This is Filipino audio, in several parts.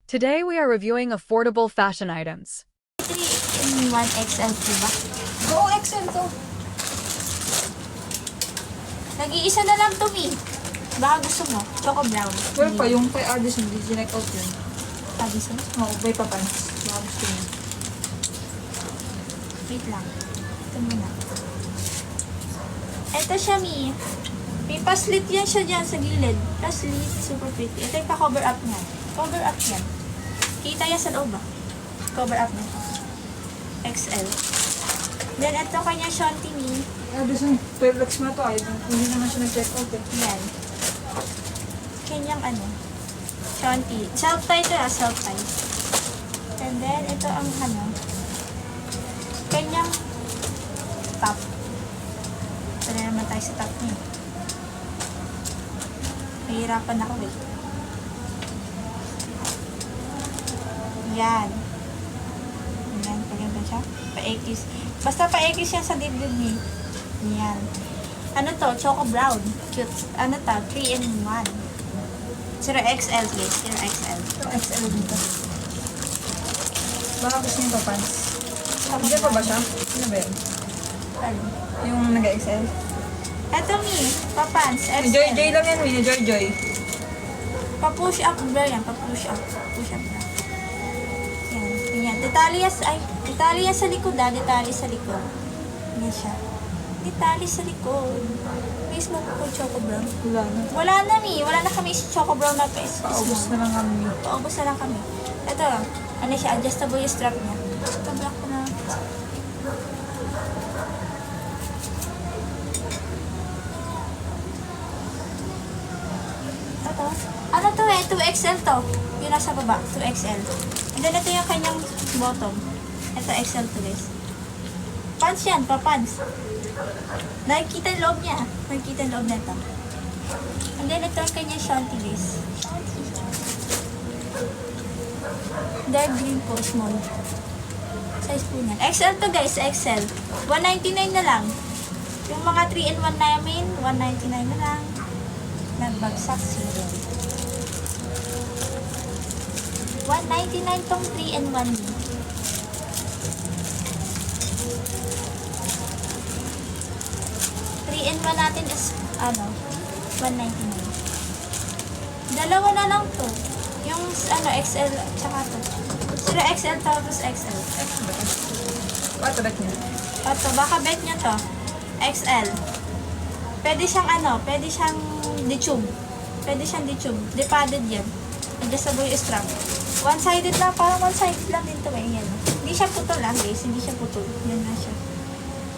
Today we are reviewing affordable fashion items. 3-in-1 XL po ba? Oo, XL to. Nag-iisa na lang to, Mi. Baka gusto mo. Choco brown. Well pa, yung kay Addison, di sinek out yun. Addison? Oo, may papans. Baka gusto niya. Wait lang. Ito muna. Ito siya, Mi. May pa-slit yan siya dyan sa gilid. Pa-slit. Super pretty. Ito yung pa-cover up niya. Cover up yan. Kita yan sa loob, ba? Cover up niya. XL. Then, ito kanya Shanti, Mi. Addison, 12X na to ay. Hindi naman siya nag-check out eh. Yan. Kanyang ano. Shanti. Self-tie ito self-tie. And then, ito ang ano. Kanyang top. Ito na naman tayo sa top niya. Mahirapan ako eh. Yan. Yan, paganda siya. Pa-X. Basta pa-X yan sa dibdib niya. Yan. Ano to? Choco brown. Cute. Ano to? 3-in-1. 0XL guys. 0XL. Ito, XL dito. Baka gusto niya papans. Hindi pa ba siya? Ano ba yun? Ano? Yung nag-XL? Eto Mi. Papans. Ni XL. Joy lang yan, ni Joy. Pa-push up bro yan. Pa-push up. Push up na. Yan. Ganyan. Detalye sa likod Detalye sa likod. Yan siya. Detalye sa likod. Miss mo po choco brown. Wala na. Wala na Mi. Wala na kami choco brown na pes. Paubos na lang kami. Paubos na lang kami. Ito. Ano siya? Adjustable yung strap niya. Ito black ko na. Ito. Ano to 2XL to. Yung nasa baba. 2XL. And then ito yung kanyang bottom. Ito XL to guys. Pants yan. Pa-pants. Nakikita yung loob niya. Nakikita yung loob nito. And then ito yung kanyang shanty guys. Shanty. Dark green po. Small. Size po niyan. XL to guys. XL. 199 na lang. Yung mga 3-in-1 namin, 199 na lang. Nagbagsak zero. 199 tong 3-in-1. 3-in-1 natin is, 199. Dalawa na lang to. Yung, XL, tsaka to. Sila XL tapos XL. What bet niya? Ito, baka bet nyo to. XL. Pwede siyang pwede siyang detube. Pwede siyang detube. Depadded yan. Adjustable yung strap. One-sided lang, parang one-sided lang din to eh. Yan. Hindi siya putol guys. Hindi siya putol. Yan na siya.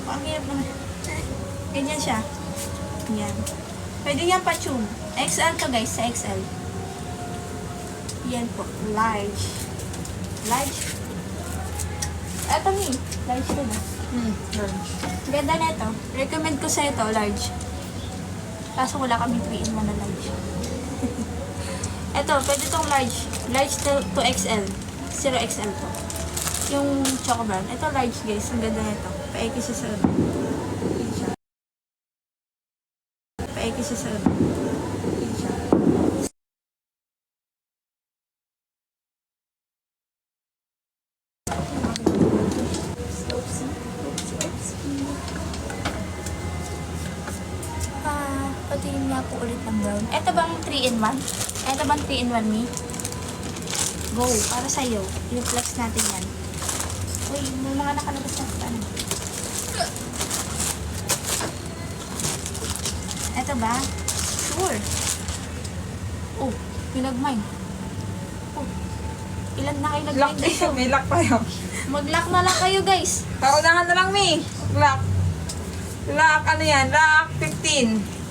Oh, ang hirap naman. Ganyan siya. Yan. Pwede yan pa-tube. XL to guys, sa XL. Yan po. Large. Large. Eto Mi. Large to na. Large. Ganda na ito. Recommend ko sa ito, large. Kaso wala kami 3-in-1 na large. Ito, pwede itong large. Large to XL. 0XL to. Yung choco brown. Ito large guys. Ang ganda na ito. Paeki siya sa ano. Paeki siya sa ano. Patingin niya po ulit ng brown. Ito bang 3-in-1? Ito bang 3-in-1 Mi? Go. Para sa'yo. Yung flex natin yan. Uy, may mga nakalabas na ano. Ito ba? Sure. Oh, pinag-mine. Oh, ilan na kayo Lock nag-mine dito? May lock pa yun. Mag-lock na lang kayo guys. Paunahan na lang, Mi. Lock. Lock, ano yan? Lock 15.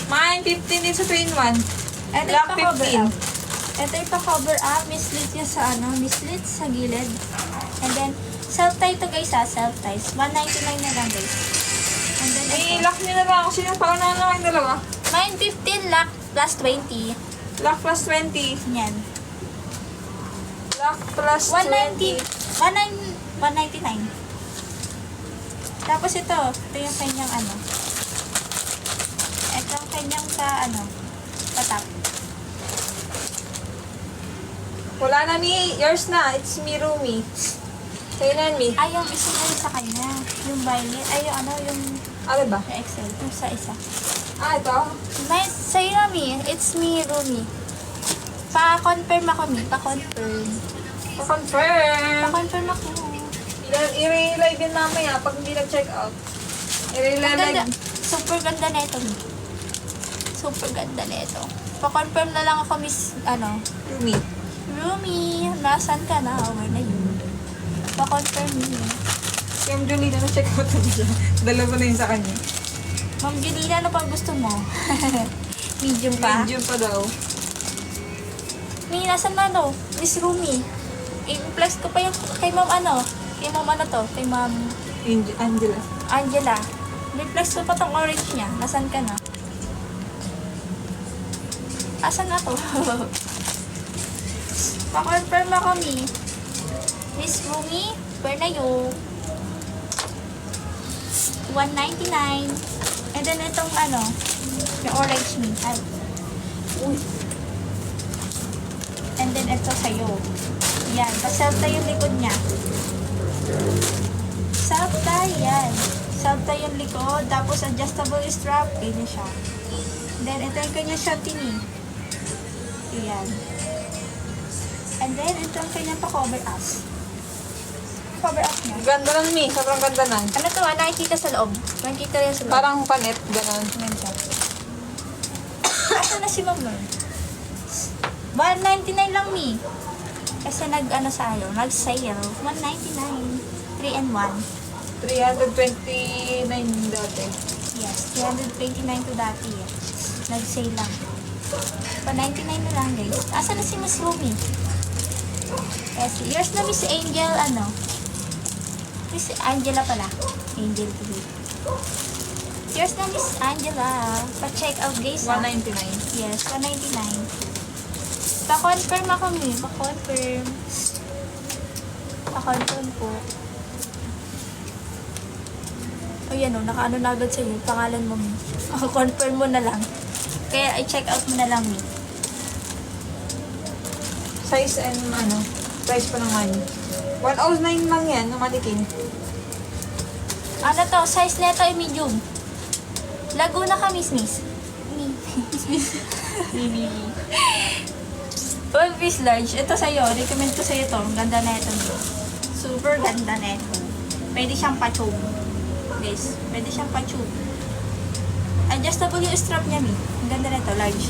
Mine 15 din sa 2-in-1. Ito Lock yung pa-cover 15. up. Ito yung pa-cover up. May slit niya sa may slit sa gilid. And then, self-tie to guys self-tie. 199 na lang guys. And then, I-lock nyo na lang. Sino paunahan na kayong dalawa? mine 15 lock plus 20. Lock plus 20. Yan. Lock plus 190. 20. 199. Tapos ito yung kanyang ito ang kanyang patap. Wala Wala na, Mi. Yours na. It's Mi, Rumi. Sa'yo na yan, Mi. Ay, yung isa na rin sa kanya. Yung violet. Ay, yung ano, yung Ano ba? XL. Yung sa isa. Ah, ito? Nice. Sa'yo na, Mi. It's me, Rumi. Pa-confirm ako, Mi. Pa-confirm. Pa-confirm. Pa-confirm ako. I-relive yun mamaya pag hindi nag-check out. Ang ganda. I-relive. Super ganda na ito, Mi. Super ganda na ito. Pa-confirm na lang ako, Miss, ano, Rumi. Rumi. Nasaan ka na? Where na yun? Pa-confirm, Mi. Si Ma'am Julina na-check out na siya. Dalawa na yun sa kanya. Ma'am Julina, ano pang gusto mo? Medium pa? Medium pa daw. Mi, nasan na no? Miss Rumi. I-flex ko pa yung kay Ma'am ano? Kay Ma'am ano to? Kay Ma'am Angela. Angela. I-flex ko pa tong orange niya. Nasaan ka na? Asan na to? Pa-confirm ako, Mi. Miss Rumi, where na you? 199. And then itong ano, yung orange, Mi. Ay. Uy. And then ito sa'yo. Yan. Paselta yung likod niya. Selta, yan. Selta yung likod. Tapos adjustable strap. Ganyan siya. Then ito yung kanyang shotini. Yan. And then ito yung kanyang pa-cover up. Cover up niya. Ganda lang, Mi. Sobrang ganda na. Ano to, nakikita sa loob. Nakikita rin sa loob. Parang panet. Ganon. Ganyan siya. Asa na si Ma'am Mer? 199 lang, Mi. Kasi nag-ano sa'yo, nag-sale. 199. 3 and 1. 329 dati. Yes, 329 to dati. Nag-sale lang. 199 na lang, guys. Asa na si Miss Rumi? Yes, yours na Miss Angel, ano? Miss Angela pala. Angel TV. Yours na Miss Angela. Pa-check out, guys. 199. Yes, 199. Pa-confirm ako, Mi. Pa-confirm. Pa-confirm po. Ayan o, naka-ano na agad sa'yo. Pangalan mo, Mi. Confirm mo na lang. Kaya i-check out mo na lang, Mi. Size and ano, price pa naman. 109 lang yan, ng manikin. Ano to? Size nito ay medium. Laguna ka, Miss. Miss. One piece large. Ito sa'yo. Recommend ko sa'yo to. Ang ganda na ito. Super ganda na ito. Pwede siyang pa-tube. Guys, pwede siyang pa-tube. Adjustable yung strap niya, Mi. Ang ganda na ito. Large.